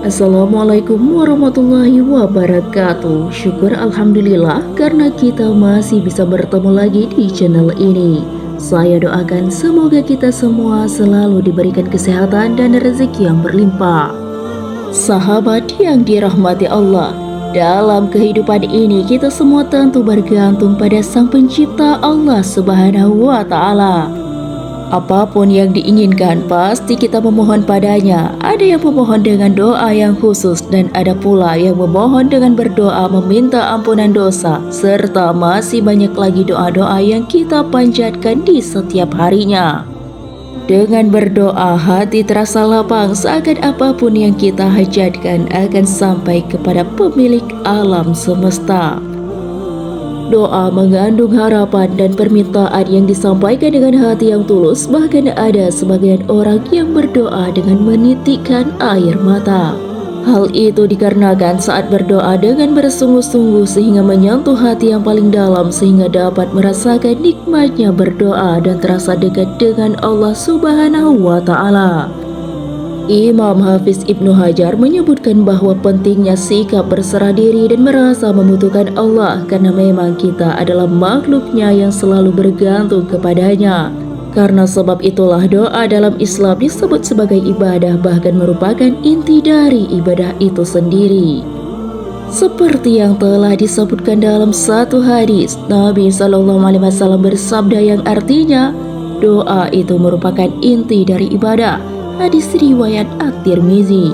Assalamualaikum warahmatullahi wabarakatuh. Syukur Alhamdulillah karena kita masih bisa bertemu lagi di channel ini. Saya doakan semoga kita semua selalu diberikan kesehatan dan rezeki yang berlimpah. Sahabat yang dirahmati Allah, dalam kehidupan ini kita semua tentu bergantung pada Sang Pencipta Allah Subhanahu wa Ta'ala. Apapun yang diinginkan, pasti kita memohon padanya. Ada yang memohon dengan doa yang khusus, dan ada pula yang memohon dengan berdoa meminta ampunan dosa. Serta masih banyak lagi doa-doa yang kita panjatkan di setiap harinya. Dengan berdoa, hati terasa lapang, seakan apapun yang kita hajatkan akan sampai kepada pemilik alam semesta. Doa mengandung harapan dan permintaan yang disampaikan dengan hati yang tulus. Bahkan ada sebagian orang yang berdoa dengan menitikkan air mata. Hal itu dikarenakan saat berdoa dengan bersungguh-sungguh sehingga menyentuh hati yang paling dalam, sehingga dapat merasakan nikmatnya berdoa dan terasa dekat dengan Allah Subhanahu wa Ta'ala. Imam Hafiz Ibnu Hajar menyebutkan bahwa pentingnya sikap berserah diri dan merasa membutuhkan Allah, karena memang kita adalah makhluknya yang selalu bergantung kepadanya. Karena sebab itulah doa dalam Islam disebut sebagai ibadah, bahkan merupakan inti dari ibadah itu sendiri. Seperti yang telah disebutkan dalam satu hadis, Nabi SAW bersabda yang artinya, doa itu merupakan inti dari ibadah. Hadis riwayat At-Tirmizi.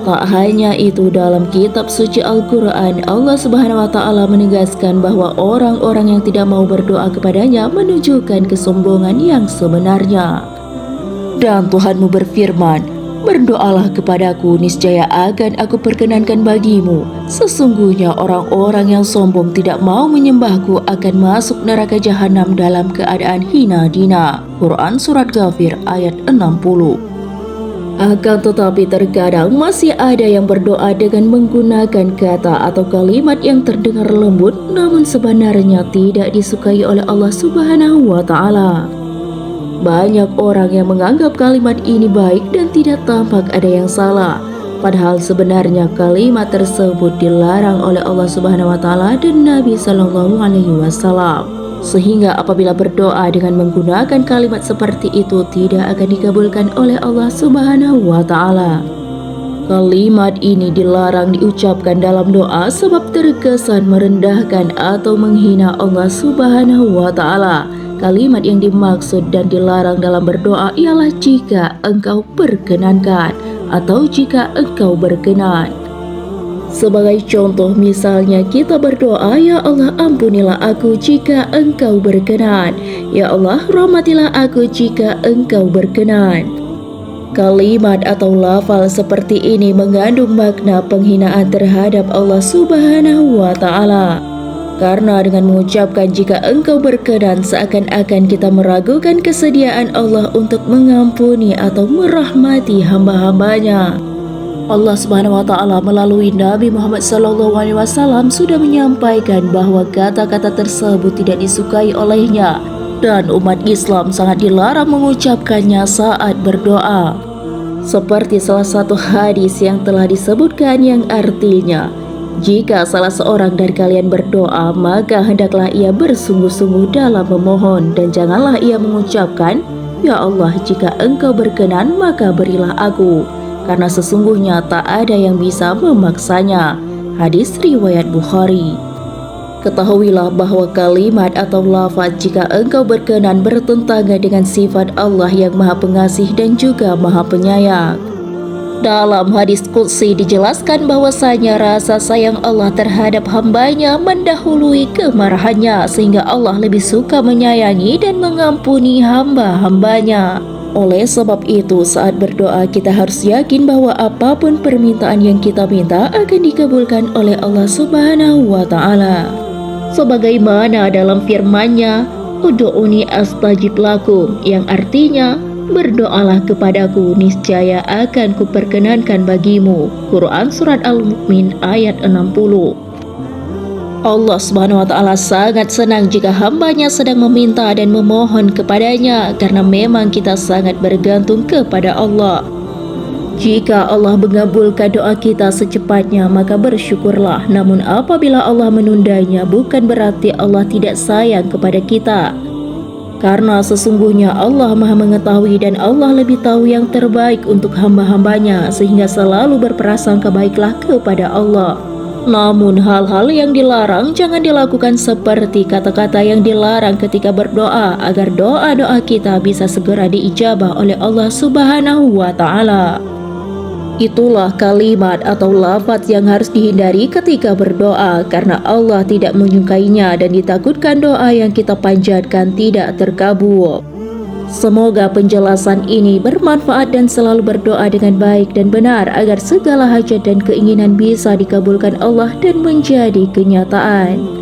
Tak hanya itu, dalam kitab suci Al-Quran, Allah Subhanahu wa Ta'ala menegaskan bahwa orang-orang yang tidak mau berdoa kepadanya menunjukkan kesombongan yang sebenarnya. Dan Tuhanmu berfirman, "Berdoalah kepadaku, niscaya akan aku perkenankan bagimu. Sesungguhnya orang-orang yang sombong tidak mau menyembahku akan masuk neraka jahanam dalam keadaan hina dina." Quran Surat Ghafir ayat 60. Akan tetapi terkadang masih ada yang berdoa dengan menggunakan kata atau kalimat yang terdengar lembut, namun sebenarnya tidak disukai oleh Allah Subhanahu wa Ta'ala. Banyak orang yang menganggap kalimat ini baik dan tidak tampak ada yang salah. Padahal sebenarnya kalimat tersebut dilarang oleh Allah Subhanahu wa Ta'ala dan Nabi Sallallahu Alaihi Wasallam. Sehingga apabila berdoa dengan menggunakan kalimat seperti itu tidak akan dikabulkan oleh Allah Subhanahu wa Ta'ala. Kalimat ini dilarang diucapkan dalam doa sebab terkesan merendahkan atau menghina Allah Subhanahu wa Ta'ala. Kalimat yang dimaksud dan dilarang dalam berdoa ialah jika engkau perkenankan atau jika engkau berkenan. Sebagai contoh, misalnya kita berdoa, "Ya Allah, ampunilah aku jika engkau berkenan. Ya Allah, rahmatilah aku jika engkau berkenan." Kalimat atau lafal seperti ini mengandung makna penghinaan terhadap Allah Subhanahu wa Ta'ala. Karena dengan mengucapkan jika engkau berkenan, seakan-akan kita meragukan kesediaan Allah untuk mengampuni atau merahmati hamba-hambanya. Allah Subhanahu wa Ta'ala melalui Nabi Muhammad SAW sudah menyampaikan bahwa kata-kata tersebut tidak disukai olehnya dan umat Islam sangat dilarang mengucapkannya saat berdoa. Seperti salah satu hadis yang telah disebutkan yang artinya, "Jika salah seorang dari kalian berdoa, maka hendaklah ia bersungguh-sungguh dalam memohon, dan janganlah ia mengucapkan, 'Ya Allah, jika engkau berkenan maka berilah aku,' karena sesungguhnya tak ada yang bisa memaksanya." Hadis riwayat Bukhari. Ketahuilah bahwa kalimat atau lafaz "jika engkau berkenan" bertentangan dengan sifat Allah yang Maha Pengasih dan juga Maha Penyayang. Dalam hadis qudsi dijelaskan bahwasanya rasa sayang Allah terhadap hambanya mendahului kemarahannya, sehingga Allah lebih suka menyayangi dan mengampuni hamba-hambanya. Oleh sebab itu, saat berdoa kita harus yakin bahwa apapun permintaan yang kita minta akan dikabulkan oleh Allah Subhanahu wa Ta'ala. Sebagaimana dalam firman-Nya, "Ud'uni astajib lakum," yang artinya, "Berdoalah kepadaku, niscaya akan kuperkenankan bagimu." Quran Surat Al-Mu'min ayat 60. Allah Subhanahu wa Ta'ala sangat senang jika hambanya sedang meminta dan memohon kepadanya, karena memang kita sangat bergantung kepada Allah. Jika Allah mengabulkan doa kita secepatnya, maka bersyukurlah. Namun apabila Allah menundanya, bukan berarti Allah tidak sayang kepada kita. Karena sesungguhnya Allah Maha Mengetahui dan Allah lebih tahu yang terbaik untuk hamba-hambanya, sehingga selalu berprasangka baiklah kepada Allah. Namun hal-hal yang dilarang jangan dilakukan, seperti kata-kata yang dilarang ketika berdoa, agar doa-doa kita bisa segera diijabah oleh Allah Subhanahu wa Ta'ala. Itulah kalimat atau lafaz yang harus dihindari ketika berdoa, karena Allah tidak menyukainya dan ditakutkan doa yang kita panjatkan tidak terkabul. Semoga penjelasan ini bermanfaat dan selalu berdoa dengan baik dan benar agar segala hajat dan keinginan bisa dikabulkan Allah dan menjadi kenyataan.